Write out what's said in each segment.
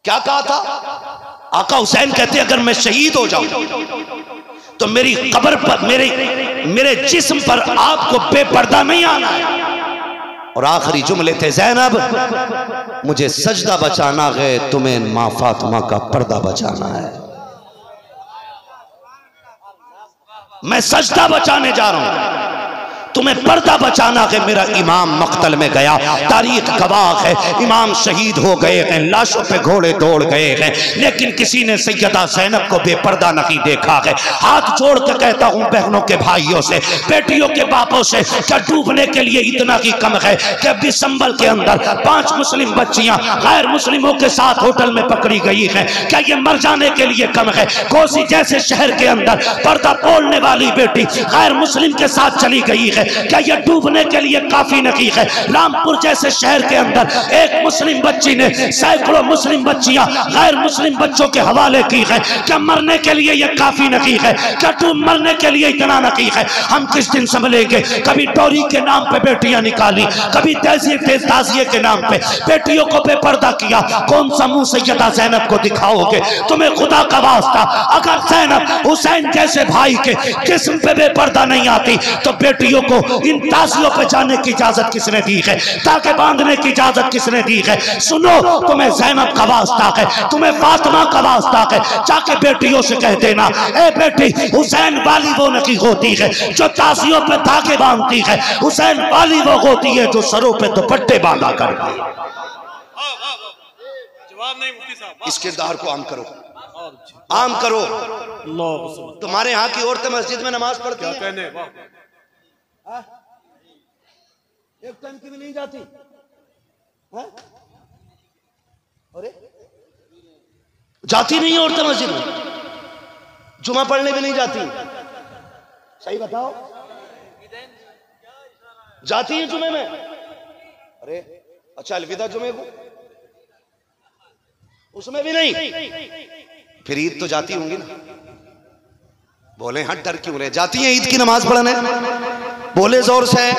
क्या कहा था? आका हुसैन कहते अगर मैं शहीद हो जाऊं तो मेरी कब्र पर मेरे जिस्म पर आपको बेपर्दा नहीं आना है। और आखिरी जुमले थे, ज़ैनब मुझे सजदा बचाना है, तुम्हें मां फातिमा का पर्दा बचाना है। मैं सजदा बचाने जा रहा हूं, तुम्हें पर्दा बचाना है। मेरा इमाम मक्तल में गया, तारीख गवाह है, इमाम शहीद हो गए हैं, लाशों पे घोड़े दौड़ गए हैं, लेकिन किसी ने सैयदा ज़ैनब को बेपर्दा नहीं देखा है। हाथ जोड़ के कहता हूं बहनों के भाइयों से, बेटियों के बापों से, क्या डूबने के लिए इतना ही कम है कि दिसंबर के अंदर 5 मुस्लिम बच्चियां गैर मुस्लिमों के साथ होटल में पकड़ी गई हैं? क्या ये मर जाने के लिए कम है? कोसी जैसे शहर के अंदर पर्दा तोड़ने वाली बेटी गैर मुस्लिम के साथ चली गई है, क्या यह डूबने के लिए काफी नहीं है? रामपुर जैसे शहर के अंदर एक मुस्लिम बच्ची ने सैकड़ों मुस्लिम बच्चियां गैर मुस्लिम बच्चों के हवाले की है, क्या मरने के लिए यह काफी नहीं है? क्या डूब मरने के लिए इतना नहीं है? हम किस दिन संभलेंगे? कभी डोरी के नाम पे बेटियां निकाली, कभी ताजिए के नाम पे बेटियों को बेपर्दा किया। कौन सा मुंह सैयदा ज़ैनब को दिखाओगे? तुम्हें खुदा का वास्ता, अगर ज़ैनब हुसैन जैसे भाई के जिस्म पे बेपर्दा नहीं आती तो बेटियों को इन ताजियों पे जाने की इजाजत किसने दी है? ताकि बांधने की इजाजत किसने दी है? सुनो, तुम्हें ज़ैनब का वास्ता है, तुम्हें फातिमा का वास्ता है, जाके बेटियों से कह देना, ए बेटी, हुसैन वाली वो नहीं होती है जो ताजियों पे धागे बांधती है, हुसैन वाली वो होती है जो सरों पे दुपट्टे बांधा करती है। जवाब नहीं मुफ्ती साहब। इस किरदार को आम करो, आम करो। तुम्हारे यहाँ की औरतें मस्जिद में नमाज पढ़ती हैं? क्या कहने? एक टाइम की भी नहीं जाती है? अरे जाती नहीं औरतें मस्जिद में, जुमा पढ़ने भी नहीं जाती। सही बताओ, जाती है जुमे में? अरे अच्छा, अलविदा जुमे को उसमें भी नहीं, फिर ईद तो जाती होंगी ना? बोले हाँ, डर क्यों रहे? जाती है ईद की नमाज पढ़ने? बोले जोर से।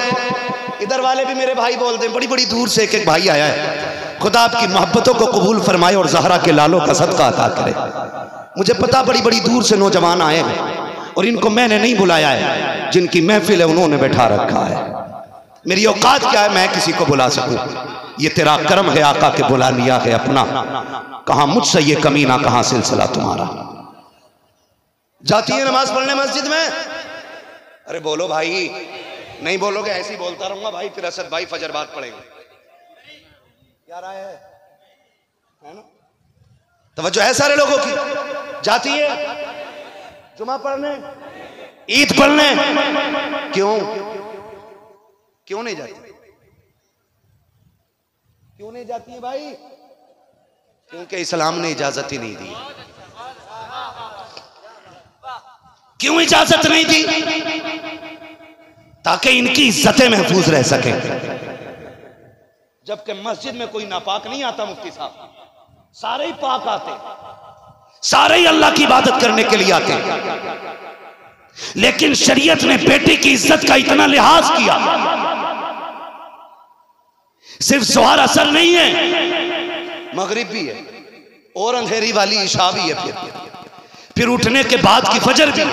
इधर वाले भी मेरे भाई बोल दें, बड़ी बड़ी दूर से एक एक भाई आया है। खुदा आपकी मोहब्बतों को कबूल फरमाए और ज़हरा के लालों का सदका अता करे। मुझे पता बड़ी बड़ी दूर से नौजवान आए हैं और इनको मैंने नहीं बुलाया है, जिनकी महफिल है उन्होंने बैठा रखा है। मेरी औकात क्या है मैं किसी को बुला सकूं? ये तेरा करम है आका के बुला लिया है अपना, कहां मुझसे ये कमीना, कहां सिलसिला तुम्हारा। जाती है नमाज पढ़ने मस्जिद में? अरे बोलो भाई, नहीं बोलोगे ऐसे ही बोलता रहूंगा भाई, फिर असद भाई फजर बाद पढ़ेंगे। क्या राय है ना? तवज्जो है सारे लोगों की। जाती है जुमा पढ़ने, ईद पढ़ने? क्यों क्यों नहीं जाती? क्यों नहीं जाती है भाई? क्योंकि इस्लाम ने इजाजत ही नहीं दी। क्यों इजाजत नहीं दी? ताकि इनकी इज्जतें महफूज रह सके। जबकि मस्जिद में कोई नापाक नहीं आता मुफ्ती साहब, सारे ही पाक आते, सारे ही अल्लाह की इबादत करने के लिए आते। लेकिन शरीयत ने बेटी की इज्जत का इतना लिहाज किया, सिर्फ ज़ोहर असर नहीं है, मगरिब भी है और अंधेरी वाली इशा भी है, फिर उठने के बाद की फजर भी।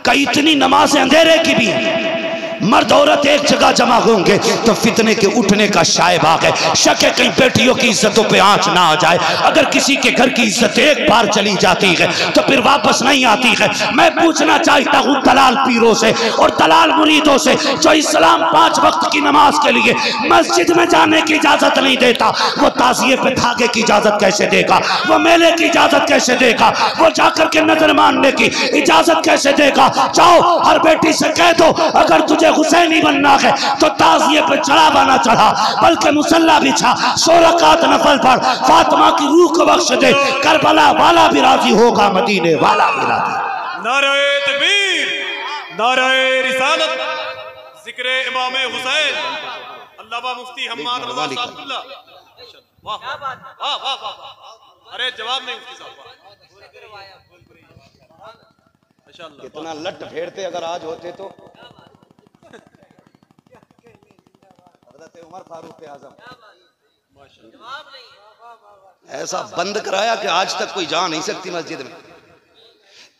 कई इतनी नमाज अंधेरे की भी है। मर्द औरत एक जगह जमा होंगे तो फितने के उठने का शायबाग है। शक है कहीं बेटियों की इज्जतों पे आंच ना आ जाए। अगर किसी के घर की इज्जत एक बार चली जाती है तो फिर वापस नहीं आती है। मैं पूछना चाहता हूँ दलाल पीरों से और दलाल मुरीदों से, जो इस्लाम 5 वक्त की नमाज के लिए मस्जिद में जाने की इजाजत नहीं देता, वो ताजिए पे धागे की इजाजत कैसे देगा? वो मेले की इजाजत कैसे देगा? वो जाकर के नजर मानने की इजाजत कैसे देगा? जाओ हर बेटी से कह दो, अगर तुझे हुसैनी बनना है तो ताजिए पे चढ़ावा ना चढ़ा, बल्कि मुसल्ला बिछा, 100 रकात नफल पढ़, फातिमा की रूह को बख्श दे, करबला वाला भी राजी होगा, मदीने वाला भी राजी। नारे तकबीर, नारे रिसालत, जिक्र इमाम हुसैन, अल्लामा मुफ्ती हम्माद रज़ा साहबुल्लाह। वाह वाह वाह वाह, अरे जवाब नहीं मुफ्ती साहब। कितना लट फेरते अगर आज होते तो। हज़रत उमर फारूक आज़म ऐसा बंद कराया कि आज तक कोई जा नहीं सकती मस्जिद में।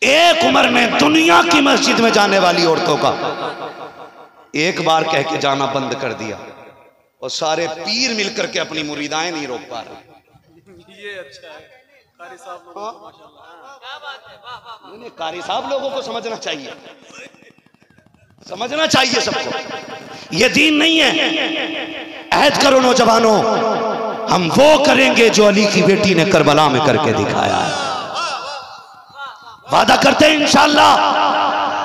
एक उम्र में दुनिया की मस्जिद में जाने वाली औरतों का एक बार कह के जाना बंद कर दिया, और सारे पीर मिलकर के अपनी मुरीदाएं नहीं रोक पा रहे। ये अच्छा है कारी साहब लोगों को, माशाल्लाह। क्या बात है, वाह वाह वाह। कारी साहब लोगों को समझना चाहिए, समझना चाहिए सबको। ये दीन नहीं है। अहद करो नौजवानों, हम वो करेंगे जो अली की बेटी ने करबला में करके दिखाया है। वादा करते हैं इंशाअल्लाह।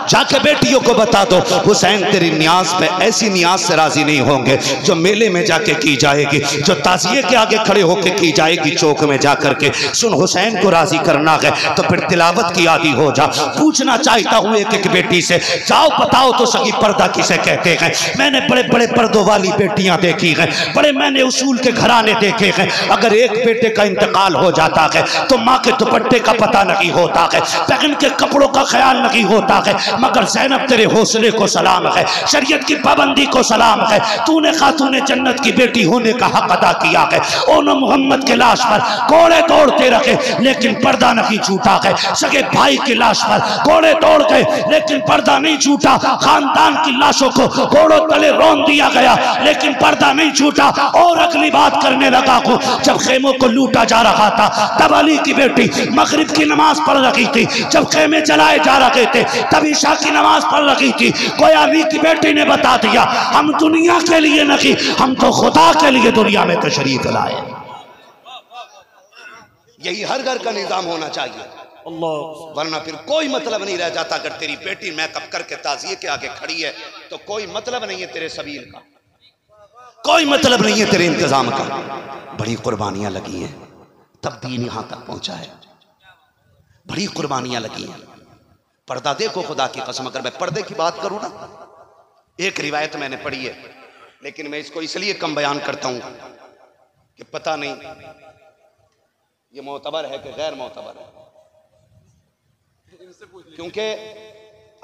जाके बेटियों को बता दो हुसैन तेरी न्याज पे ऐसी न्याज से राजी नहीं होंगे जो मेले में जाके की जाएगी, जो ताजिए के आगे खड़े होके की जाएगी चौक में जाकर के। सुन, हुसैन को राजी करना है तो फिर तिलावत की आदी हो जा। पूछना चाहता हूँ एक एक बेटी से, जाओ बताओ तो सही पर्दा किसे कहते हैं। मैंने बड़े बड़े पर्दों वाली बेटियां देखी हैं, बड़े मैंने उसूल के घराने देखे हैं। अगर एक बेटे का इंतकाल हो जाता है तो माँ के दुपट्टे का पता नहीं होता है, बहन के कपड़ों का ख्याल नहीं होता है। मगर ज़ैनब तेरे हौसले को सलाम है, शरीयत की पाबंदी को सलाम है। तूने खातूने जन्नत की बेटी होने का हक अदा किया है। ओनो मोहम्मद के लाश पर घोड़े दौड़ते रखे लेकिन पर्दा नहीं छूटा है। सगे भाई की लाश पर घोड़े दौड़ गए लेकिन पर्दा नहीं छूटा। खानदान की लाशों को घोड़ों तले रौंद दिया गया लेकिन पर्दा नहीं छूटा। और अगली बात करने लगा हूं, जब खेमों को लूटा जा रहा था तब अली की बेटी मगरिब की नमाज पढ़ रही थी। जब खेमे जलाए जा रहे थे तब ईशा की नमाज पढ़ रही थी। कोई अली की बेटी ने बता दिया, हम दुनिया के लिए नहीं, हम तो खुदा के लिए दुनिया में तशरीफ लाए। यही हर घर का निजाम होना चाहिए, वरना फिर कोई मतलब नहीं रह जाता। अगर तेरी बेटी मेकअप करके ताजिए के आगे खड़ी है तो कोई मतलब नहीं है तेरे सबील का, कोई मतलब नहीं है तेरे इंतजाम का। बड़ी कुर्बानियां लगी हैं तब दीन यहां तक पहुंचा है, बड़ी कुर्बानियां लगी हैं। पर्दा देखो, खुदा की कसम अगर मैं पर्दे की बात करूं ना, एक रिवायत मैंने पढ़ी है लेकिन मैं इसको इसलिए कम बयान करता हूं कि पता नहीं ये मोतबर है कि गैर मोतबर है। क्योंकि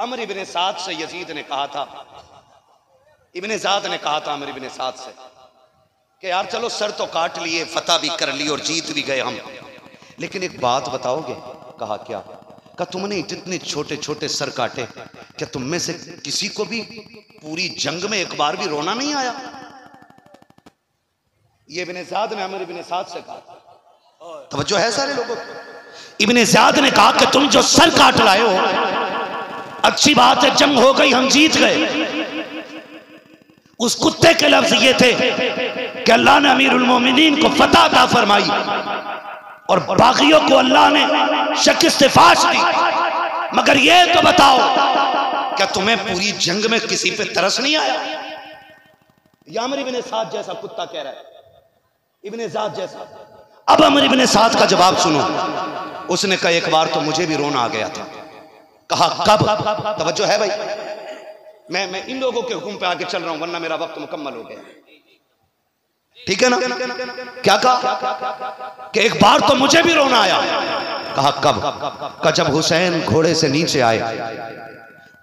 अमर इब्ने साद से यजीद ने कहा था, इब्ने ज़ाद ने कहा था अमर इब्ने साद से कि यार चलो सर तो काट लिए, फतह भी कर ली और जीत भी गए हम, लेकिन एक बात बताओगे? कहा क्या? कहा तुमने जितने छोटे छोटे सर काटे, क्या तुम में से किसी को भी पूरी जंग में एक बार भी रोना नहीं आया? ये इब्ने ज़ाद ने अमर इब्ने साद से कहा। तवज्जो है सारे लोगों को? इब्ने ज़ाद ने कहा कि तुम जो सर काट लाए हो, अच्छी बात है, जंग हो गई, हम जीत गए। उस कुत्ते के लफ्ज ये थे कि अल्लाह ने अमीरुल मोमिनीन को फतह अता फरमाई और बागियों को अल्लाह ने शिकस्त फाश दी। मगर ये तो बताओ, क्या तुम्हें पूरी जंग में किसी पे तरस नहीं आया? या अमर इब्ने साद जैसा कुत्ता कह रहा है, इब्ने ज़ाद जैसा। अब अमर इब्ने साद का जवाब सुनो। उसने कहा एक बार तो मुझे भी रोना आ गया था। कहा कब? तवज्जो है भाई, मैं इन लोगों के हुक्म पे आगे चल रहा हूं वरना मेरा वक्त मुकम्मल हो गया, ठीक है ना? क्या कहा कि एक बार तो मुझे भी रोना आया। कहा कब? कहा जब हुसैन घोड़े से नीचे आए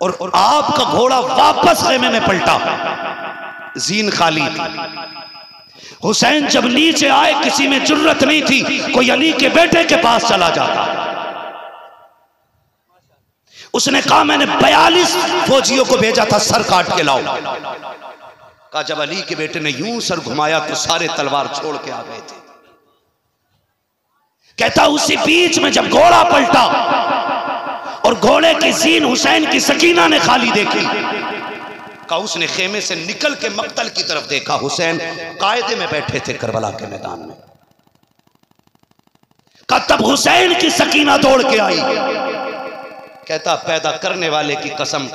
और आपका घोड़ा वापस खेमे में पलटा, जीन खाली थी। हुसैन जब नीचे आए किसी में जुर्रत नहीं थी, कोई अली के बेटे के पास चला जाता। उसने कहा मैंने 42 फौजियों को भेजा था, सर काट के लाओ। कहा जब अली के बेटे ने यूं सर घुमाया तो सारे तलवार छोड़ के आ गए थे। कहता उसी बीच में जब घोड़ा पलटा और घोड़े की जीन हुसैन की सकीना ने खाली देखी, कहा उसने खेमे से निकल के मक्तल की तरफ देखा, हुसैन कायदे में बैठे थे करबला के मैदान में। कहा तब हुसैन की सकीना दौड़ के आई। कहता पैदा करने वाले की कसम,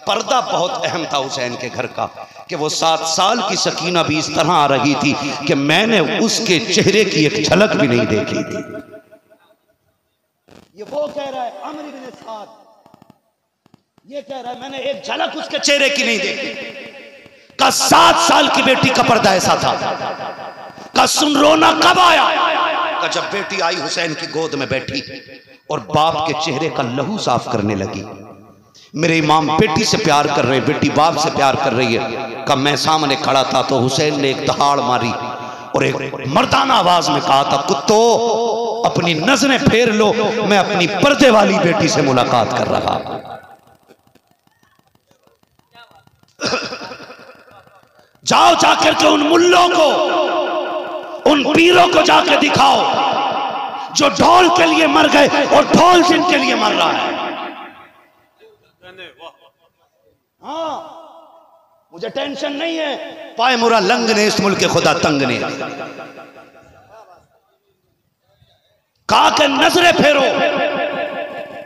पर्दा बहुत अहम था हुसैन के घर का कि वो 7 साल की सकीना भी इस तरह आ रही थी कि मैंने उसके चेहरे की एक झलक भी नहीं देखी थी। ये वो कह रहा है अमर इब्ने साद, ये कह रहा है मैंने एक झलक उसके चेहरे की नहीं देखी। का 7 साल की बेटी का पर्दा ऐसा था। का सुन रोना कब आया? का जब बेटी आई हुसैन की गोद में बैठी और बाप के चेहरे का लहू साफ करने लगी। मेरे इमाम बेटी से प्यार कर रहे, बेटी बाप से प्यार कर रही है। कब मैं सामने खड़ा था तो हुसैन ने एक दहाड़ मारी और एक मर्दाना आवाज में कहा था, कुत्तो अपनी नजरें फेर लो, मैं अपनी पर्दे वाली बेटी से मुलाकात कर रहा हूं। जाओ जाकर के उन मुल्लों को, उन पीरों को जाकर दिखाओ जो ढोल के लिए मर गए और ढोल जिनके लिए मर रहा है। हाँ, मुझे टेंशन नहीं है, पाए मुरा लंग ने इस मुल्क के खुदा तंग ने। कहा कि नजरें फेरो,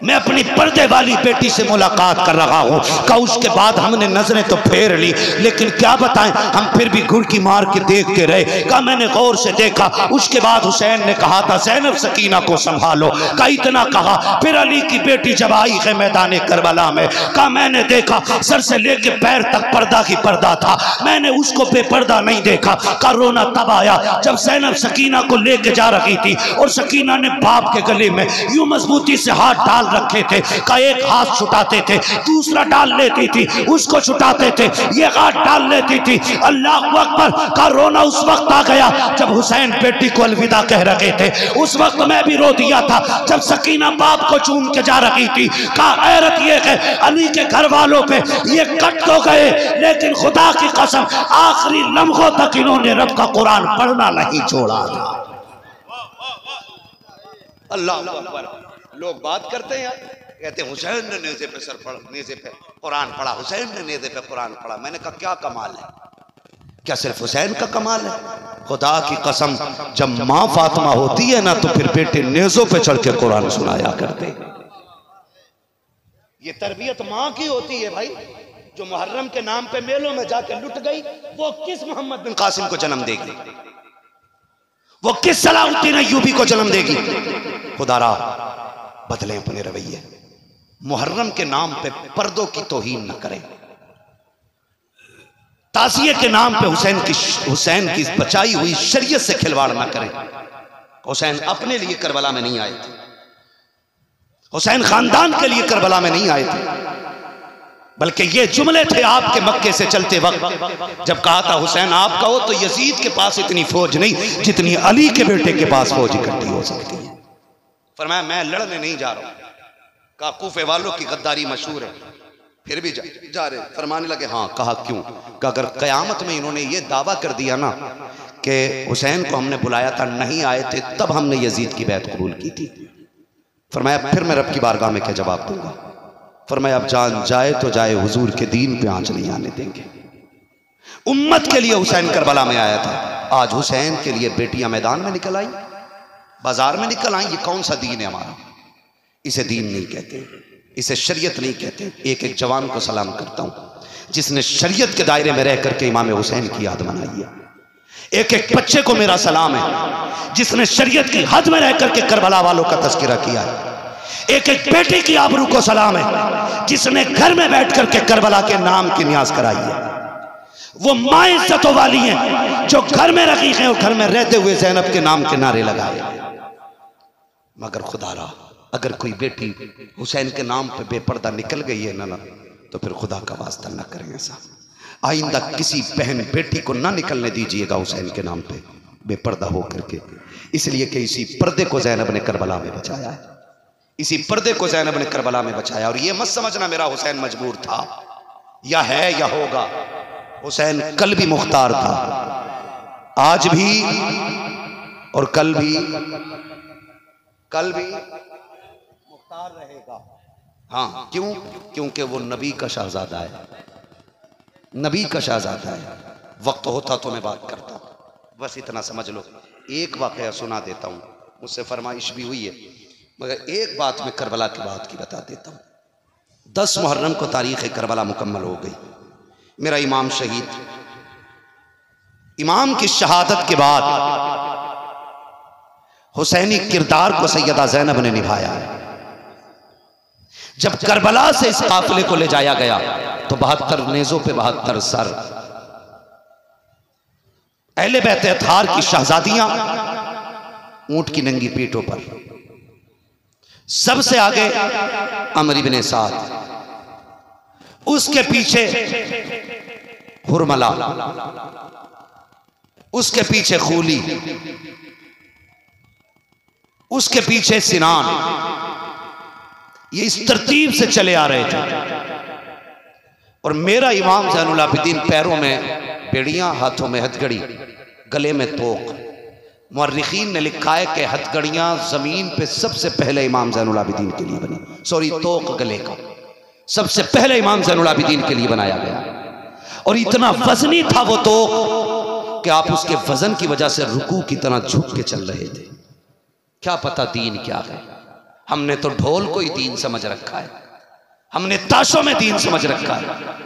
मैं अपनी पर्दे वाली बेटी से मुलाकात कर रहा हूं। कहा उसके बाद हमने नजरें तो फेर ली, लेकिन क्या बताएं, हम फिर भी घुड़की मार के देखते रहे। कहा मैंने गौर से देखा, उसके बाद हुसैन ने कहा था ज़ैनब सकीना को संभालो। कहा इतना कहा, फिर अली की बेटी जब आई है मैदान करबला में, कहा मैंने देखा सर से लेके पैर तक पर्दा की पर्दा था, मैंने उसको बेपर्दा नहीं देखा। कहा रोना तब आया जब ज़ैनब सकीना को लेके जा रही थी और सकीना ने बाप के गले में यूं मजबूती से हाथ डाल रखे थे। का एक हाथ छुटाते थे, दूसरा डाल लेती थी, उसको छुटाते थे, ये हाथ डाल लेती थी। अल्लाह अकबर। का रोना उस वक्त आ गया जब हुसैन बेटी को अलविदा कह रहे थे। उस वक्त मैं भी रो दिया था जब सकीना बाप को चूम के जा रही थी। का गैरत ये है अली के घर वालों पे ये कट तो गए, लेकिन खुदा की कसम आखिरी लम्हों तक इन्होंने रब का कुरान पढ़ना नहीं छोड़ा था। अल्लाह। लोग बात करते हैं, कहते हैं हुसैन ने नेज़े पे सर पढ़, नेज़े पे कुरान पढ़ा, हुसैन ने नेज़े पे कुरान पढ़ा। मैंने कहा क्या कमाल है, क्या सिर्फ हुसैन का कमाल है? खुदा की कसम जब माँ फातिमा होती है ना तो फिर बेटे नेज़ों पे चढ़ के कुरान सुनाया करते। ये तरबियत माँ की होती है भाई। जो मुहर्रम के नाम पे मेलों में जाके लुट गई, वो किस मोहम्मद बिन कासिम को जन्म देगी? वो किस सलाहुद्दीन अय्यूबी को जन्म देगी? खुदारा बदलें अपने रवैये, मुहर्रम के नाम पे पर्दों की तौहीन न करें, ताज़िये के नाम पे हुसैन की बचाई हुई शरीयत से खिलवाड़ न करें। हुसैन अपने लिए करबला में नहीं आए थे, हुसैन खानदान के लिए करबला में नहीं आए थे, बल्कि ये जुमले थे आपके मक्के से चलते वक्त जब कहा था हुसैन आपका हो तो यजीद के पास इतनी फौज नहीं जितनी अली के बेटे के पास फौज इकट्ठी हो सकती है। फरमाया मैं लड़ने नहीं जा रहा हूं। कहा कूफे वालों की गद्दारी मशहूर है, फिर भी जा रहे। फरमाने लगे हाँ। कहा क्यों? कहा अगर कयामत में इन्होंने ये दावा कर दिया ना कि हुसैन को हमने बुलाया था नहीं आए थे तब हमने यजीद की बैत कबूल की थी। फरमाया फिर मैं रब की बारगाह में क्या जवाब दूंगा? फरमाया अब जान जाए तो जाए, हुजूर के दीन पे आंच नहीं आने देंगे। उम्मत के लिए हुसैन करबला में आया था, आज हुसैन के लिए बेटियां मैदान में निकल आई, बाजार में निकल आई। ये कौन सा दीन है हमारा? इसे दीन नहीं कहते, इसे शरीयत नहीं कहते। एक एक जवान को सलाम करता हूं जिसने शरीयत के दायरे में रह करके इमाम हुसैन की याद मनाई है। एक एक बच्चे को मेरा सलाम है जिसने शरीयत की हद में रह करके करबला वालों का तज़किरा किया है। एक एक बेटी की आबरू को सलाम है जिसने घर में बैठ करके करबला के नाम की न्याज कराई है। वो माँ इज्जतों वाली हैं जो घर में रखी हैं और घर में रहते हुए ज़ैनब के नाम के नारे लगाए। मगर खुदारा अगर कोई बेटी हुसैन के नाम पे बेपर्दा निकल गई है ना तो फिर खुदा का वास्ता ना करें ऐसा। आइंदा किसी बहन बेटी को ना निकलने दीजिएगा हुसैन के नाम पे बेपर्दा हो करके, इसलिए कि इसी पर्दे को ज़ैनब ने करबला में बचाया है। इसी पर्दे को ज़ैनब ने करबला में बचाया। और ये मत समझना मेरा हुसैन मजबूर था या है या होगा। हुसैन कल भी मुख्तार था, आज भी और कल भी मुख्तार रहेगा। हाँ क्यों? क्योंकि वो नबी का शहजादा है, नबी का शहजादा है। वक्त होता तो मैं बात करता, बस इतना समझ लो। एक वाकया सुना देता हूँ, मुझसे फरमाइश भी हुई है, मगर एक बात मैं करबला के बाद की बता देता हूँ। 10 मुहर्रम को तारीख़ करबला मुकम्मल हो गई। मेरा इमाम शहीद, इमाम की शहादत के बाद हुसैनी किरदार को सैयदा ज़ैनब ने निभाया। जब करबला से इस काफिले को ले जाया गया तो 72 नेज़ों पे 72 सर। अहले बैत अतहार की शहजादियां ऊंट की नंगी पीठों पर, सबसे आगे अमर इब्ने साद, उसके पीछे हुरमला, उसके पीछे खूली, उसके पीछे सिनान, ये इस तरतीब से चले आ रहे थे। और मेरा इमाम ज़ैनुल आबिदीन पैरों में बेड़ियां, हाथों में हथकड़ी, गले में तोक। मुअर्रिखीन ने लिखा है कि हथकड़ियां जमीन पे सबसे पहले इमाम ज़ैनुल आबिदीन के लिए बनी, सॉरी तोक गले का सबसे पहले इमाम ज़ैनुल आबिदीन के लिए बनाया गया। और इतना वजनी था वो तोक कि आप उसके वजन की वजह से रुकू की तरह झुक के चल रहे थे। क्या पता दीन क्या है। हमने तो ढोल को ही दीन समझ रखा है, हमने ताशों में दीन समझ रखा है।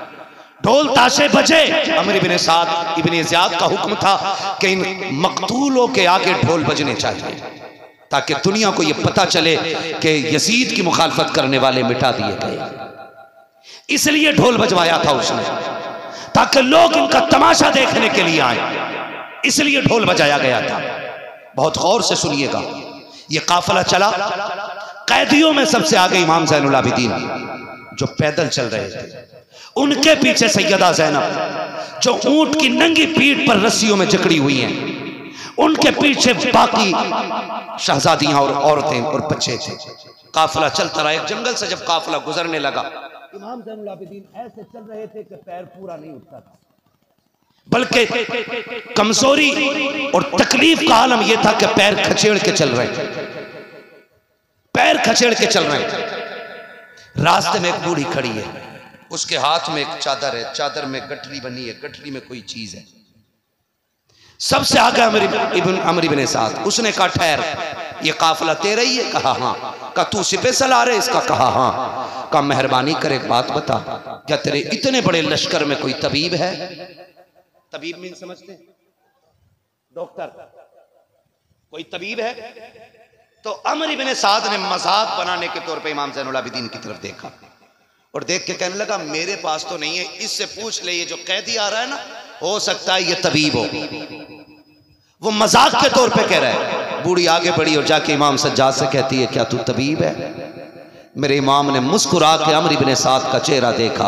ढोल ताशे बजे, अमर इब्न साद इब्न ज़ियाद का हुक्म था कि इन मकतूलों के आगे ढोल बजने चाहिए ताकि दुनिया को यह पता चले कि यजीद की मुखालफत करने वाले मिटा दिए गए। इसलिए ढोल बजवाया था उसने, ताकि लोग इनका तमाशा देखने के लिए आए, इसलिए ढोल बजाया गया था। बहुत गौर से सुनिएगा, ये काफिला चला, कैदियों में सबसे आगे इमाम ज़ैनुल आबिदीन जो पैदल चल रहे थे, उनके पीछे सैयदा ज़ैनब जो ऊंट की नंगी पीठ पर रस्सियों में जकड़ी हुई हैं, उनके पीछे बाकी शहजादियां और औरतें और बच्चे थे। काफिला चलता रहा। एक जंगल से जब काफिला गुजरने लगा, इमाम ज़ैनुल आबिदीन ऐसे चल रहे थे कि पैर पूरा नहीं उठता था, बल्कि कमजोरी और तकलीफ का आलम यह था कि पैर खचेड़ के चल रहे थे, पैर खचेड़ के चल रहे थे। रास्ते में एक बूढ़ी खड़ी है, उसके हाथ में एक चादर है, चादर में गठरी बनी है, गठरी में कोई चीज है। सबसे आगे अमर इब्न साद, उसने कहा ठहर, ये काफिला तेरा ही है? कहा हाँ। कहा तू सिपे सलार है इसका? कहा हाँ। कहा मेहरबानी कर एक बात बता, क्या तेरे इतने बड़े लश्कर में कोई तबीब है? तबीब मीन समझते? डॉक्टर, कोई तबीब है? तो अमर इब्न साद ने मजाक बनाने के तौर पे इमाम ज़ैनुल आबिदीन की तरफ देखा और देख के कहने लगा मेरे पास तो नहीं है, इससे पूछ ले, ये जो कैदी आ रहा है ना, हो सकता है ये तबीब हो। वो मजाक के तौर पे कह रहा है। बूढ़ी आगे बढ़ी और जाके इमाम सज्जाद से कहती है क्या तू तबीब है? मेरे इमाम ने मुस्कुरा के अमर इब्न साद का चेहरा देखा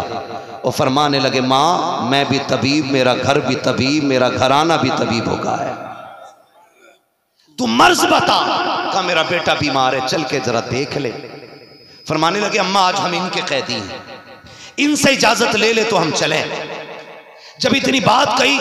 और फरमाने लगे माँ मैं भी तबीब, मेरा घर भी तबीब, मेरा घराना भी तबीब होगा है। तू मर्ज बता। कहा मेरा बेटा बीमार है, चल के जरा देख ले। फरमाने लगे अम्मा आज हम इनके कैदी हैं, इनसे इजाजत ले ले तो हम चले। जब इतनी बात कही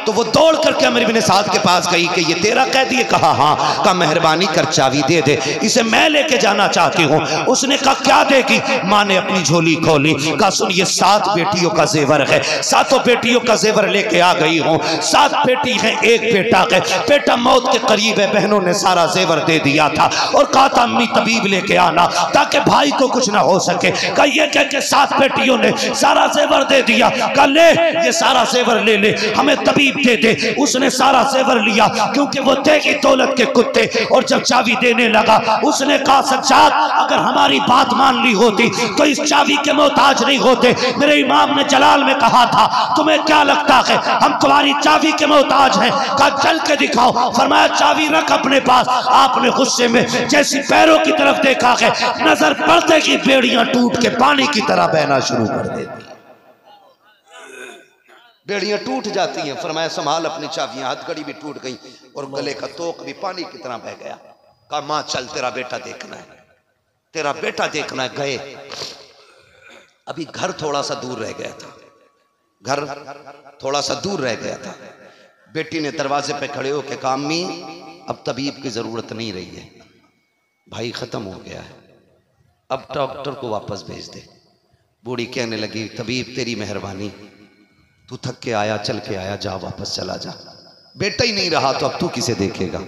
तो वो दौड़ करके अमर इब्न साद के पास गई कि ये तेरा कैदी है? कहा हाँ। कहा मेहरबानी कर चाबी दे दे, इसे मैं लेके जाना चाहती हूँ। उसने कहा क्या देगी? माँ ने अपनी झोली खोली, कहा सुन ये 7 बेटियों का जेवर है, 7 बेटियों का जेवर लेके आ गई हूँ। 7 बेटी है, 1 बेटा है, बेटा मौत के करीब है, बहनों ने सारा जेवर दे दिया था और कहा था अम्मी तबीब लेके आना ताकि भाई को कुछ ना हो सके। कहा ये कह के 7 बेटियों ने सारा जेवर दे दिया। कहा ले ये सारा जेवर ले ले, हमें तबीब दे दे। उसने सारा जेवर लिया क्योंकि वो थे कि दौलत के कुत्ते। और जब चाबी देने लगा उसने कहा सज्जाद अगर हमारी बात मान ली होती तो इस चाबी के मोहताज नहीं होते। मेरे इमाम ने जलाल में कहा था तुम्हें क्या लगता है हम तुम्हारी चाबी के मोहताज हैं? कहा चल के दिखाओ। फरमाया चाबी रख अपने पास। आपने गुस्से में जैसी पैरों की तरफ देखा है, नजर पड़ते की बेड़ियां टूट के पानी की तरह बहना शुरू कर देती, बेड़ियां टूट जाती हैं। फरमाया संभाल अपनी चाबियां, हथकड़ी भी टूट गई और गले का तोक भी पानी की तरह बह गया। कहा मां चल तेरा बेटा देखना है, तेरा बेटा देखना है। गए, अभी घर थोड़ा सा दूर रह गया था, घर थोड़ा सा दूर रह गया था। बेटी ने दरवाजे पे खड़े होकर कहा अम्मी अब तबीब की जरूरत नहीं रही है, भाई खत्म हो गया है, अब डॉक्टर को वापस भेज दे। बूढ़ी कहने लगी तबीब तेरी मेहरबानी, तू थक के आया, चल के आया, जा वापस चला जा। बेटा ही नहीं रहा तो अब तू किसे देखेगा?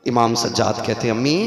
इमाम सज्जाद कहते अम्मी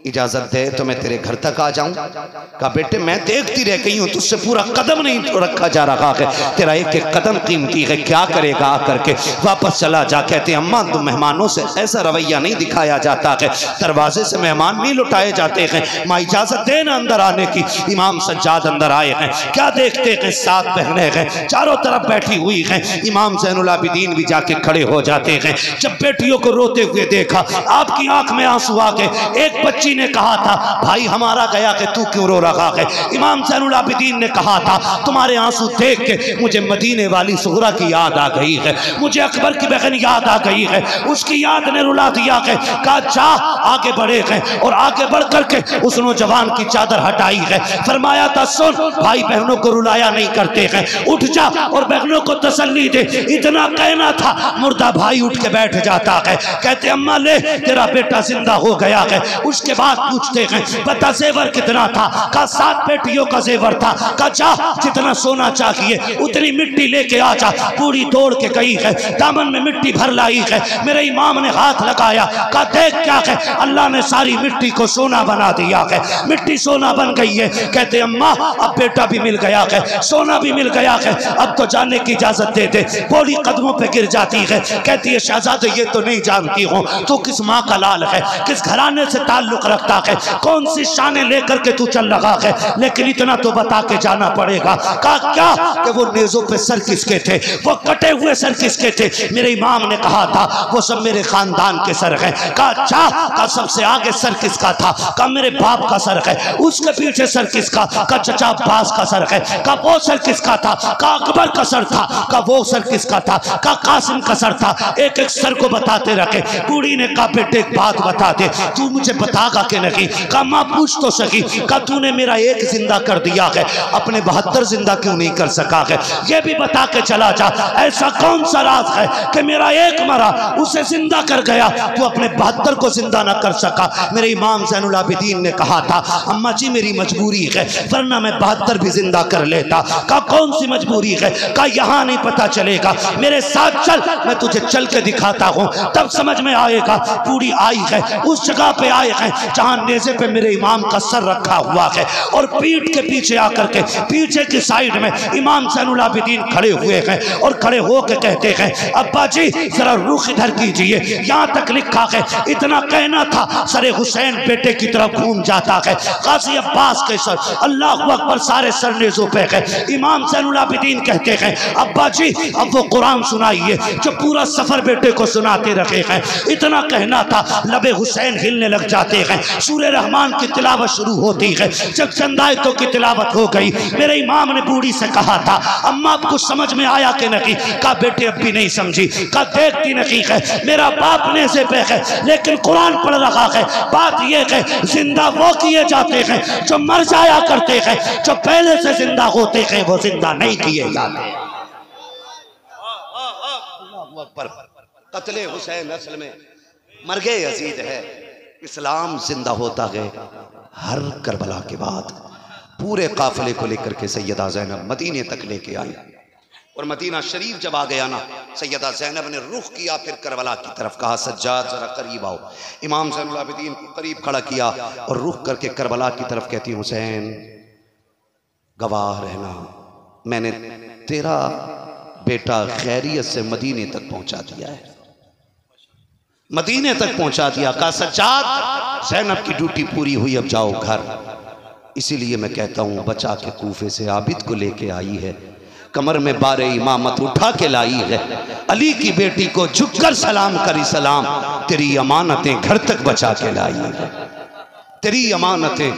इजाजत दे तो मैं तेरे घर तक आ जाऊं। कहा बेटे मैं देखती रह गई हूं, तुझसे पूरा कदम नहीं रखा जा रहा है, तेरा एक एक कदम कीमती है, क्या करेगा आकर के? वापस चला जा। कहते अम्मा तो मेहमानों से ऐसा रवैया नहीं दिखाया जाता है, दरवाजे से मेहमान नहीं लुटाए जाते हैं, माँ इजाजत दे ना अंदर आने की। इमाम सज्जाद अंदर आए हैं, क्या देखते हैं 7 बहनें हैं चारों तरफ बैठी हुई हैं। इमाम ज़ैनुल आबिदीन भी जाके खड़े हो जाते हैं। जब बेटियों को रोते हुए देखा आपकी आंख में आंसू आ गए। एक बच्ची बेटी ने कहा था भाई हमारा गया कि तू क्यों रो रहा है। इमाम ज़ैनुल आबिदीन ने कहा था तुम्हारे आंसू देख के मुझे मदीने वाली सुहरा की याद आ गई है, मुझे अकबर की बहन याद आ गई है, उसकी याद ने रुला दिया है। कहा जा आगे बढ़े हैं और आगे बढ़ करके उस नौजवान की चादर हटाई है। फरमाया था सुन भाई बहनों को रुलाया नहीं करते हैं, उठ जा और बहनों को तसल्ली दे। इतना कहना था मुर्दा भाई उठ के बैठ जाता है। कहते अम्मा ले तेरा बेटा जिंदा हो गया है। उसके बाद पूछते हैं बता जेवर कितना था। कहा 7 बेटियों का जेवर था। कहा जा जितना सोना चाहिए उतनी मिट्टी लेके आ जा। पूरी दौड़ के गई है, दामन में मिट्टी भर लाई है। मेरे इमाम ने हाथ लगाया, कहा देख क्या है, अल्लाह ने सारी मिट्टी को सोना बना दिया है, मिट्टी सोना बन गई है। कहते अम्मा अब बेटा भी मिल गया है, सोना भी मिल गया है, अब तो जाने की इजाजत दे दे। बोली कदमों पे गिर जाती है। कहती है शहजादे ये तो नहीं जानती हूँ तू किस माँ का लाल है, किस घराने से ताल्लुक रखता है, कौन सी शाने लेकर के तू चल रहा है, लेकिन इतना तो बता के जाना पड़ेगा। कहा क्या कि वो नेज़ों पे सर किसके थे, वो कटे हुए सर किसके थे। मेरे इमाम ने कहा था वो सब मेरे खानदान के सर हैं। कहा अच्छा का सबसे आगे सर किसका था। कहा मेरे बाप का सर है। उसके पीछे सर किसका। कहा चचा अब्बास का सर है। कहा वो सर किसका था। कहा अकबर का सर था। कहा वो सर किसका था। कहा कासिम का सर था। एक एक सर को बताते रखे। बूढ़ी ने कहा बेटे एक बात बता दे, तू मुझे बतागा कि नहीं। कहा माँ पूछ तो सकी। कहा तूने मेरा एक जिंदा कर दिया है, अपने 72 जिंदा क्यों नहीं कर सका है, ये भी बता के चला जा। ऐसा कौन सा राज है कि मेरा एक मरा उसे जिंदा कर गया, तू अपने 72 को जिंदा ना कर सका। मेरे इमाम ज़ैनुल आबिदीन ने कहा था अम्मा जी मेरी मजबूरी है, वरना मैं 72 भी जिंदा कर लेता। कहा कौन सी मजबूरी है। कहा यहाँ नहीं पता चलेगा, मेरे साथ चल, मैं तुझे चल के दिखाता हूँ तब समझ में आएगा। पूरी आई है, उस जगह पे आए हैं जहाँ नेज़े पे मेरे इमाम का सर रखा हुआ है और पीठ के पीछे आकर के पीछे की साइड में इमाम ज़ैनुल आबिदीन खड़े हुए हैं और खड़े होकर कहते हैं अब्बा जी जरा रुख इधर कीजिए, यहाँ तक लिखा है। इतना कहना था सरे हुसैन बेटे की तरफ घूम जाता है। गाजी अब्बास के सर, अल्लाह अकबर, सारे सर नेज़ों पे है। इमाम ज़ैनुल आबिदीन कहते हैं अब्बा जी अब वो कुरान सुनाइए जो पूरा सफर बेटे को सुनाते रखे हैं। इतना कहना था लबे हुसैन हिलने लग जाते हैं। सूरे रहमान की तिलावत शुरू होती है। जब चंद आयतों की तिलावत हो गई, मेरे इमाम ने बूढ़ी से कहा था अम्मा आपको समझ में आया कि नहीं। कहा बेटे अब भी नहीं समझी। कहा देखती नहीं है, मेरा बाप ने से पे है लेकिन कुरान पढ़ रहा है। बात यह है जिंदा वो किए जाते हैं जो मर जाया करते हैं, जो पहले से जिंदा होते हैं वो जिंदा नहीं किए जाते। कत्ले हुसैन असल में मरगे यजीद है, इस्लाम जिंदा होता है हर करबला के बाद। पूरे काफिले को लेकर के सैयदा ज़ैनब मदीने तक लेके आई और मदीना शरीफ जब आ गया ना, सैयदा ज़ैनब ने रुख किया फिर करबला की तरफ। कहा सज्जाद जरा करीब आओ। इमाम ज़ैनुल आबिदीन को करीब खड़ा किया और रुख करके करबला की तरफ कहती हुसैन गवाह रहना, मैंने तेरा बेटा खैरियत से मदीने तक पहुंचा दिया है, मदीने तक पहुंचा दिया। कहा सज्जाद ज़ैनब की ड्यूटी पूरी हुई, अब जाओ घर। इसीलिए मैं कहता हूँ बचा के कूफे से आबिद को लेके आई है, कमर में बारे इमामत उठा के लाई है, अली की बेटी को झुककर सलाम करी सलाम, तेरी अमानतें घर तक बचा के लाई है, तेरी अमानतें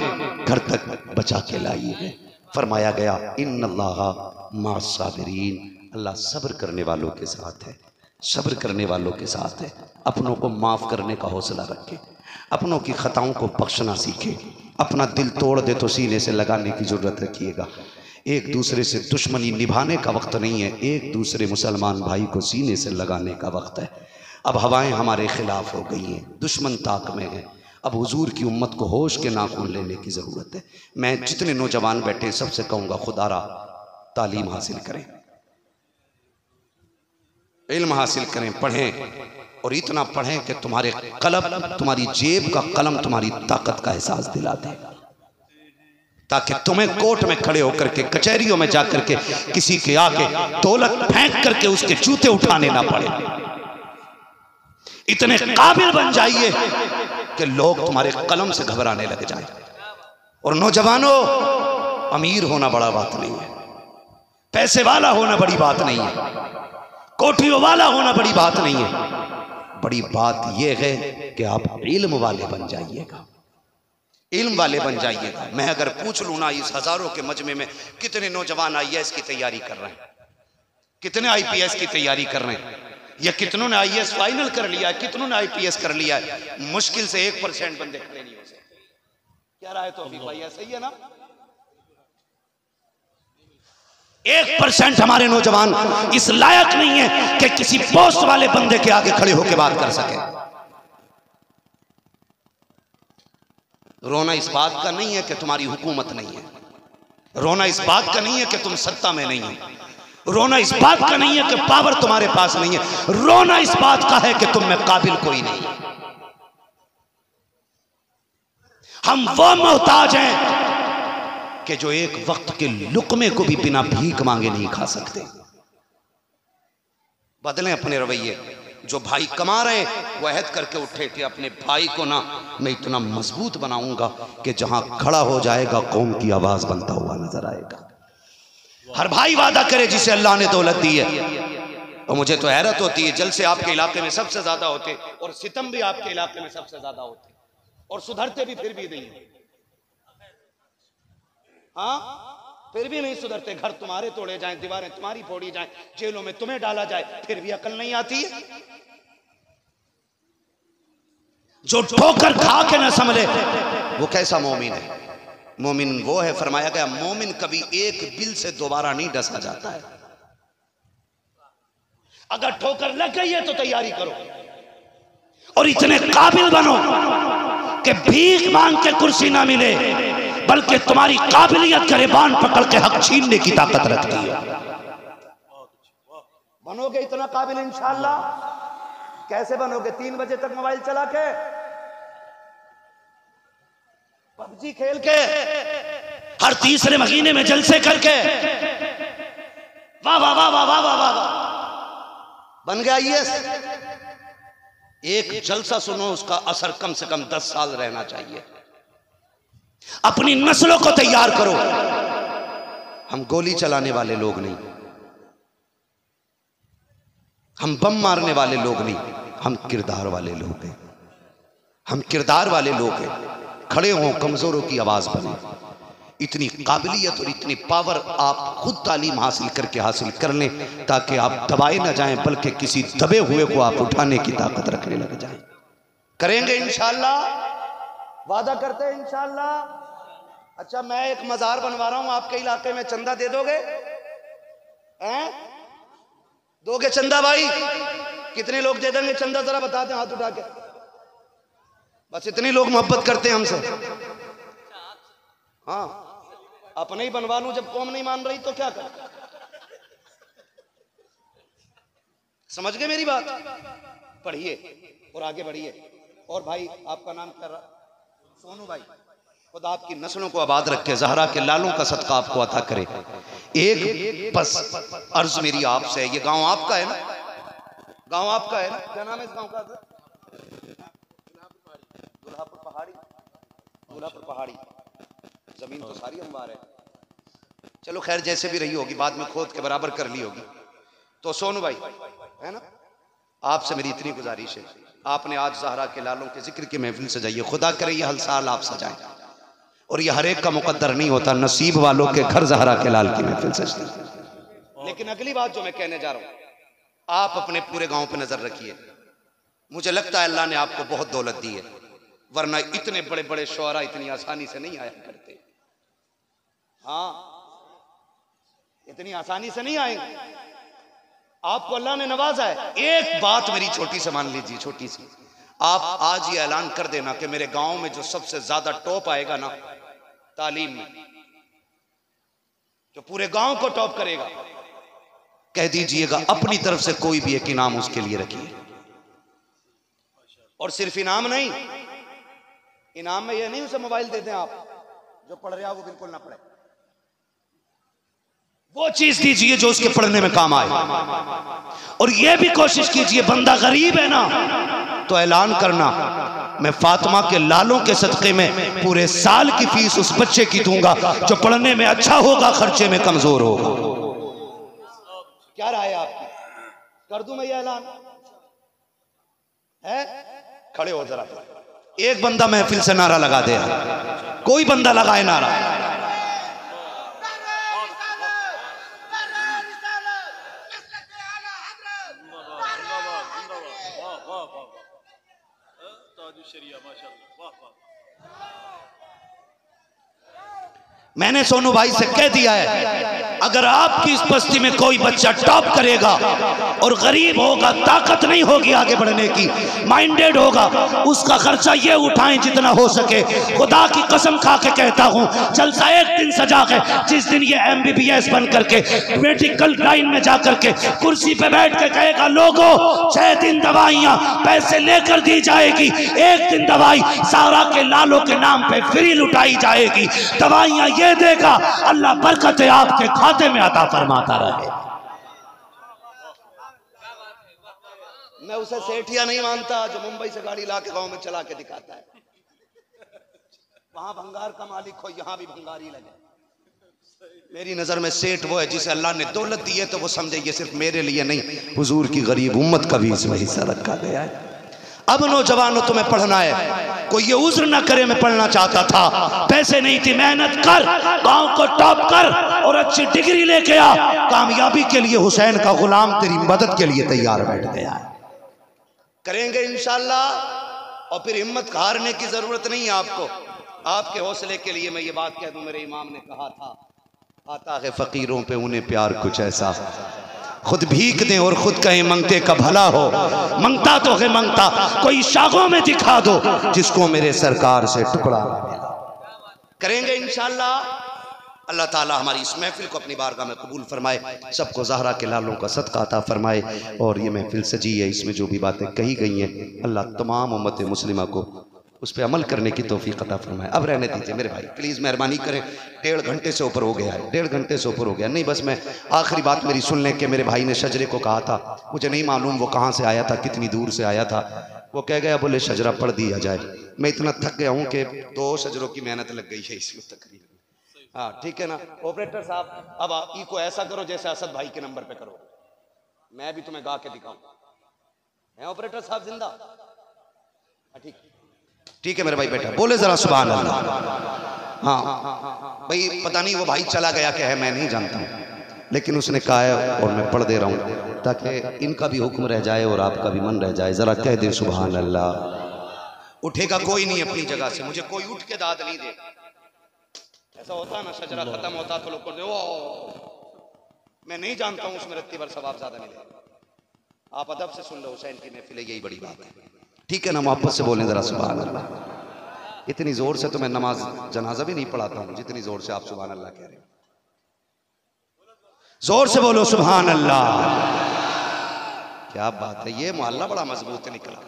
घर तक बचा के लाई है। फरमाया गया इन्नल्लाहा मास्साबिरीन, अल्लाह सब्र करने वालों के साथ है, सब्र करने वालों के साथ है। अपनों को माफ़ करने का हौसला रखे, अपनों की खताओं को बख्शना सीखे। अपना दिल तोड़ दे तो सीने से लगाने की ज़रूरत रखिएगा। एक दूसरे से दुश्मनी निभाने का वक्त नहीं है, एक दूसरे मुसलमान भाई को सीने से लगाने का वक्त है। अब हवाएं हमारे खिलाफ हो गई हैं, दुश्मन ताक में है। अब हुजूर की उम्मत को होश के नाखून लेने की ज़रूरत है। मैं जितने नौजवान बैठे सबसे कहूँगा खुदारा तालीम हासिल करें, इल्म हासिल करें, पढ़ें और इतना पढ़ें कि तुम्हारे कलम, तुम्हारी जेब का कलम तुम्हारी ताकत का एहसास दिला दे, ताकि तुम्हें कोर्ट में खड़े होकर के कचहरियों में जाकर के किसी के आगे दौलत फेंक करके उसके जूते उठाने ना पड़े। इतने काबिल बन जाइए कि लोग तुम्हारे कलम से घबराने लग जाए। और नौजवानों, अमीर होना बड़ा बात नहीं है, पैसे वाला होना बड़ी बात नहीं है, कोठियों वाला होना बड़ी बात नहीं है। बड़ी बात यह है कि आप इल्म वाले बन जाइएगा। इल्म वाले बन जाइएगा। मैं अगर पूछ लूँ ना इस हजारों के मजमे में कितने नौजवान IAS की तैयारी कर रहे हैं, कितने IPS की तैयारी कर रहे हैं, या कितनों ने IAS फाइनल कर लिया है, कितनों ने IPS कर लिया है, मुश्किल से 1% बंदे खड़े नहीं हो सकते। क्या राय तौफीक भाई, सही है ना? 1% हमारे नौजवान इस लायक नहीं है कि किसी पोस्ट वाले बंदे के आगे खड़े होकर बात कर सके। रोना इस बात का नहीं है कि तुम्हारी हुकूमत नहीं है, रोना इस बात का नहीं है कि तुम सत्ता में नहीं हो, रोना इस बात का नहीं है कि पावर तुम्हारे पास नहीं है, रोना इस बात का है कि तुम में काबिल कोई नहीं है। हम वो मोहताज हैं कि जो एक वक्त के लुकमे को भी बिना भीख मांगे नहीं खा सकते। बदलें अपने रवैये। जो भाई कमा रहे हैं वो अहद करके उठे कि अपने भाई को ना मैं इतना मजबूत बनाऊंगा कि जहां खड़ा हो जाएगा कौम की आवाज बनता हुआ नजर आएगा। हर भाई वादा करे जिसे अल्लाह ने दौलत दी है। और मुझे तो हैरत होती है, जलसे आपके इलाके में सबसे ज्यादा होते और सितम भी आपके इलाके में सबसे ज्यादा होते और सुधरते भी फिर भी नहीं। हाँ, फिर भी नहीं सुधरते। घर तुम्हारे तोड़े जाएं, दीवारें तुम्हारी फोड़ी जाएं, जेलों में तुम्हें डाला जाए, फिर भी अकल नहीं आती है। जो ठोकर खा के न संभले वो कैसा मोमिन है? मोमिन वो है, फरमाया गया मोमिन कभी एक बिल से दोबारा नहीं डसा जाता है। अगर ठोकर लग गई है तो तैयारी करो और इतने काबिल बनो कि भीख मांग के कुर्सी ना मिले, बल्कि तुम्हारी काबिलियत गिरबान पकड़ के हक छीनने की ताकत रखती है। बनोगे इतना काबिल इंशाअल्लाह। कैसे बनोगे? 3 बजे तक मोबाइल चला के, PUBG खेल के, हर तीसरे महीने में जलसे करके, वाह वाह वाह वाह वाह वाह वाह, बन गया IAS। एक जलसा सुनो, उसका असर कम से कम 10 साल रहना चाहिए। अपनी नस्लों को तैयार करो। हम गोली चलाने वाले लोग नहीं, हम बम मारने वाले लोग नहीं, हम किरदार वाले लोग हैं। हम किरदार वाले लोग हैं। खड़े हों, कमजोरों की आवाज बने। इतनी काबिलियत और इतनी पावर आप खुद तालीम हासिल करके हासिल कर लें ताकि आप दबाए ना जाएं, बल्कि किसी दबे हुए को आप उठाने की ताकत रखने लग जाएं। करेंगे इंशाअल्लाह, वादा करते हैं इंशाअल्लाह। अच्छा, मैं एक मजार बनवा रहा हूं आपके इलाके में, चंदा दे दोगे? हैं? दोगे चंदा भाई? कितने लोग दे देंगे चंदा? जरा बता दें हाथ उठा के। बस इतने लोग मोहब्बत करते हैं हमसे। हाँ, अपने ही बनवा लूं, जब कौम नहीं मान रही तो क्या कर? समझ गए मेरी बात? पढ़िए और आगे बढ़िए। और भाई आपका नाम क्या रहा? सोनू भाई। खुदा आपकी नस्लों को आबाद रखे, ज़हरा के लालों का सदका आपको अता करे। एक बस अर्ज मेरी आपसे है, ये गांव आपका है ना? गांव आपका है ना? क्या नाम है इस गांव का? दुल्हापुर पहाड़ी। दुल्हापुर पहाड़ी। जमीन तो सारी अंबार है। चलो खैर, जैसे भी रही होगी, बाद में खोद के बराबर कर ली होगी। तो सोनू भाई है ना, आपसे मेरी इतनी गुजारिश है, आपने आज ज़हरा के लालों के जिक्र की महफिल सजाई है। खुदा करे ये हर साल आप सजाएं। और ये हर एक का मुकद्दर नहीं होता, नसीब वालों के घर ज़हरा के लाल की महफिल सजती है। लेकिन अगली बात जो मैं कहने जा रहा हूं, आप अपने पूरे गांव पे नजर रखिए। मुझे लगता है अल्लाह ने आपको बहुत दौलत दी है, वरना इतने बड़े बड़े शुअरा इतनी आसानी से नहीं आया करते। हाँ, इतनी आसानी से नहीं आएंगे। आपको अल्लाह ने नवाजा है। एक बात मेरी छोटी से मान लीजिए, छोटी सी। आप आज ये ऐलान कर देना कि मेरे गांव में जो सबसे ज्यादा टॉप आएगा ना तालीम में, जो पूरे गांव को टॉप करेगा, कह दीजिएगा अपनी तरफ से कोई भी एक इनाम उसके लिए रखिए। और सिर्फ इनाम नहीं, इनाम में यह नहीं उसे मोबाइल दे दें आप, जो पढ़ रहा है वो बिल्कुल ना पढ़े। वो चीज दीजिए जो उसके पढ़ने में काम आए। और यह भी कोशिश कीजिए, बंदा गरीब है ना तो ऐलान करना, मैं फातिमा के लालों के सदक़े में पूरे साल की फीस उस बच्चे की दूंगा जो पढ़ने में अच्छा होगा, खर्चे में कमजोर होगा। क्या राय है आपकी? कर दूं मैं ये ऐलान? है? खड़े हो जरा, एक बंदा महफिल से नारा लगा दे, कोई बंदा लगाए नारा। मैंने सोनू भाई से कह दिया है, अगर आपकी इस बस्ती में कोई बच्चा टॉप करेगा और गरीब होगा, ताकत नहीं होगी आगे बढ़ने की, माइंडेड होगा, उसका खर्चा ये उठाएं जितना हो सके। खुदा की कसम खा के कहता हूँ, जलसा एक दिन सजा के, जिस दिन ये MBBS बन करके मेडिकल लाइन में जा करके कुर्सी पे बैठ के कहेगा, लोगों 6 दिन दवाइयाँ पैसे लेकर दी जाएगी, एक दिन दवाई सारा के लालों के नाम पे फ्री लुटाई जाएगी। दवाइयाँ ये देगा, अल्लाह बरकतें आपके खाते में अता फरमाता रहे। मैं उसे सेठिया नहीं मानता जो मुंबई से गाड़ी ला के गाँव में चला के दिखाता है। वहां भंगार का मालिक हो, यहां भी भंगारी लगे। मेरी नजर में सेठ वो है जिसे अल्लाह ने दौलत दी है तो वो समझे ये सिर्फ मेरे लिए नहीं, हुजूर की गरीब उम्मत का भी इसमें हिस्सा रखा गया है। अब नौजवानों तुम्हें पढ़ना है, कोई ये उज्र ना करे मैं पढ़ना चाहता था, पैसे नहीं थी, मेहनत कर, गांव को टॉप कर और अच्छी डिग्री लेके आ। कामयाबी के लिए हुसैन का गुलाम तेरी मदद के लिए तैयार बैठ गया है। करेंगे इंशाल्लाह। और फिर हिम्मत हारने की जरूरत नहीं है आपको। आपके हौसले के लिए मैं ये बात कह दूं, मेरे इमाम ने कहा था, आता है फकीरों पे उन्हें प्यार कुछ ऐसा, खुद भीख दें और खुद कहें मंगते का भला हो। मंगता तो है मंगता, कोई शाखों में दिखा दो जिसको मेरे सरकार से टुकड़ा मिला। करेंगे इंशाल्लाह। अल्लाह ताला हमारी इस महफिल को अपनी बारगाह में कबूल फरमाए, सबको ज़हरा के लालों का सदका अता फरमाए। और ये महफिल सजी है, इसमें जो भी बातें कही गई हैं अल्लाह तमाम उम्मत मुस्लिमा को उस पर अमल करने की तौफीक अता फरमाए। अब रहने दीजिए मेरे भाई, प्लीज़ मेहरबानी करें, 1.5 घंटे से ऊपर हो गया है, 1.5 घंटे से ऊपर हो गया। नहीं बस मैं आखिरी बात मेरी सुन लें कि मेरे भाई ने शजरे को कहा था, मुझे नहीं मालूम वो कहाँ से आया था, कितनी दूर से आया था। वो कह गया बोले शजरा पढ़ दिया जाए। मैं इतना थक गया हूँ कि 2 शजरों की मेहनत लग गई है इसमें तकरीबन। हाँ ठीक है ना ऑपरेटर साहब, अब आप को ऐसा करो जैसे असद भाई के नंबर पे करो, मैं भी तुम्हें गा के दिखाऊं। है ऑपरेटर साहब जिंदा? ठीक ठीक है मेरे भाई, बेटा बोले जरा सुभान अल्लाह। हाँ भाई पता नहीं वो भाई चला गया क्या है, मैं नहीं जानता हूँ, लेकिन उसने कहा है और मैं पढ़ दे रहा हूँ ताकि इनका भी हुक्म रह जाए और आपका भी मन रह जाए। जरा कह दे सुभान अल्लाह। उठेगा कोई नहीं अपनी जगह से, मुझे कोई उठ के दाद नहीं दे। ऐसा होता है ना, शजरा खत्म होता तो लोग मैं नहीं जानता हूँ उसमें रत्ती भर सवाब ज्यादा मिलेगा। आप अदब से सुन लो, हुसैन की महफिल है, यही बड़ी बात है। ठीक है ना, मोहब्बत से बोलें जरा सुभान अल्लाह। इतनी जोर से तो मैं नमाज जनाजा भी नहीं पढ़ाता हूँ जितनी जोर से आप सुभान अल्लाह कह रहे हैं। जोर से बोलो सुभान अल्लाह। क्या बात है, ये मोहल्ला बड़ा मजबूत निकला।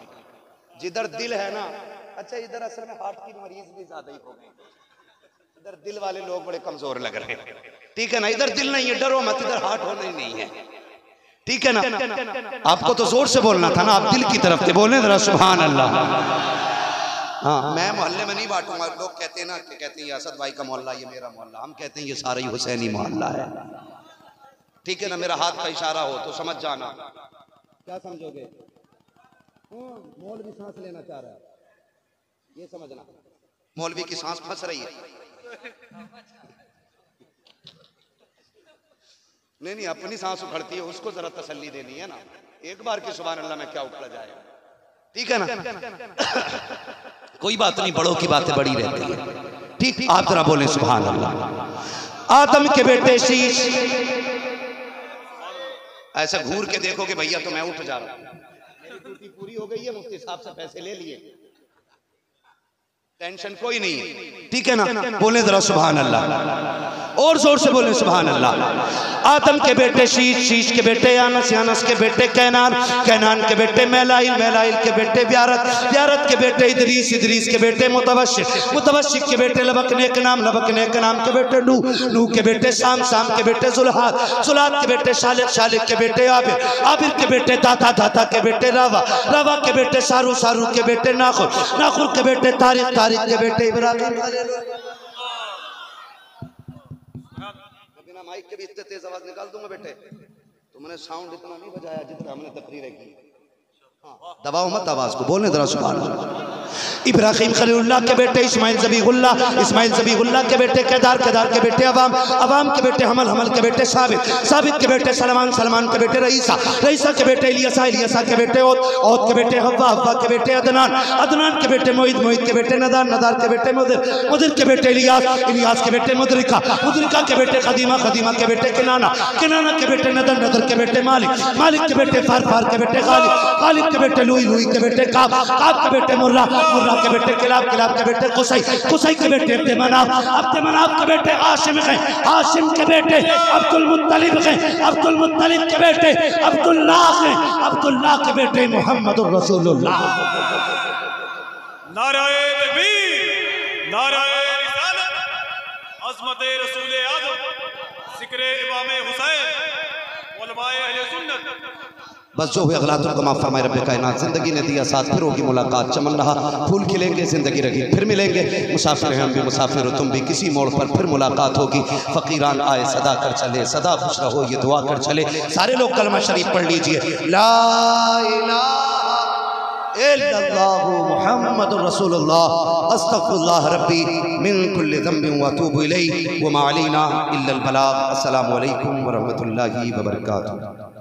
जिधर दिल है ना, अच्छा इधर असल में हार्ट की मरीज भी ज्यादा ही हो गए, इधर दिल वाले लोग बड़े कमजोर लग रहे हैं। ठीक है ना, इधर दिल नहीं है, डरो मत, इधर हार्ट होना ही नहीं है। ठीक है ना, आपको तो जोर से बोलना था ना, आप दिल की तरफ थे, बोलने जरा सुभान अल्लाह। हाँ मैं मोहल्ले में नहीं बांटूंगा। लोग कहते हैं ना, कहते हैं ये असद भाई का मोहल्ला, ये मेरा मोहल्ला, हम कहते हैं ये सारा ही हुसैनी मोहल्ला है। ठीक है ना, मेरा हाथ का इशारा हो तो समझ जाना। क्या समझोगे? मौलवी सांस लेना चाह रहा है, ये समझना, मौलवी की सांस फंस रही है। नहीं नहीं, अपनी सांस उखड़ती है, उसको जरा तसल्ली देनी है ना। एक बार की सुभान अल्लाह में क्या उखड़ जाए। ठीक है ना, कोई बात नहीं, बड़ों की बातें बड़ी रहती है। ठीक, आप जरा बोलें सुभान अल्लाह। आदम के बेटे शीश, ऐसा घूर के देखोगे भैया तो मैं उठ जा रहा हूं, मेरी ड्यूटी पूरी हो गई है, मुफ्ती साहब से पैसे ले लिए, टेंशन कोई नहीं है। ठीक है ना, बोले जरा सुभान अल्लाह, और जोर से बोले सुभान अल्लाह। आदम के बेटे शीश, शीश के बेटे यानस, यानस के बेटे कैनान, कैनान के बेटे मैलाइल, मैलाइल के बेटे व्यारत, व्यारत के बेटे इदरीस, इदरीस के बेटे मुतवशिक, मुतवशिक के बेटे लबक नेक नाम, लबक नेक नाम के बेटे नूह, नूह के बेटे शाम, शाम के बेटे जुल्हाद, जुल्हाद के बेटे शालिक, शालिक के बेटे आबिर, आबिर के बेटे दाता, दाता के बेटे रावा, रावा के बेटे सारू, सारू के बेटे नाखुर, नाखुर के बेटे तारिक, तारिक के बेटे इब्राहिम। बिना माइक के भी इतने तेज आवाज निकाल दूंगा बेटे, तुमने साउंड इतना नहीं बजाया जितना हमने तकरीरें की। दबाओ मत आवाज को, बोलने जरा सुभान अल्लाह। इब्राहिम खलीलुल्लाह के बेटे इस्माइल ज़बीहुल्लाह के बेटे केदार के बेटे अवाम के बेटे हमल के बेटे साबित के बेटे सलमान के बेटे रईसा के बेटे इलियासा के बेटे औद के बेटे हव्वा के बेटे अदनान के बेटे मोइद के बेटे नदार के बेटे मुदिर के बेटे इलियास के बेटे मुदरिका के बेटे खदीमा के बेटे किनाना के बेटे नदर के बेटे मालिक के बेटे फार के बेटे खालिद के बेटे लुई के बेटे काब के बेटे मुर्रा के बेटे किलाब के बेटे कुसै के बेटे अब्द मनाफ के बेटे हाशिम के बेटे अब्दुल मुत्तलिब के बेटे अब्दुल्लाह के बेटे मुहम्मदुर रसूलुल्लाह। नाराए तकबीर, नाराए रिसालत, अज़मत रसूल आज़म, ज़िक्र इमाम हुसैन, उलमाए अहले सुन्नत। बस जो हुए अगलातुल को माफ़ फरमाए रब्बे कायनात। ज़िंदगी ने दिया साथ, फिर होगी मुलाकात। चमन रहा फूल खिलेंगे, ज़िंदगी रही, फिर मिलेंगे। मुसाफिर हैं हम भी, मुसाफिर हो तुम भी, किसी मोड़ पर फिर मुलाकात होगी। फ़कीरान आए सदा कर चले, सदा खुश रहो ये दुआ कर चले। सारे लोग कलमा शरीफ पढ़ लीजिए, ला इलाहा इल्लल्लाहु मुहम्मदुर रसूलुल्लाह, अस्तग़फिरुल्लाह रब्बी मिन कुल्लि ज़ंबिन व अतूबु इलैहि व मा अलैना इल्लल बलाग। अस्सलामु अलैकुम व रहमतुल्लाहि व बरकातुहू।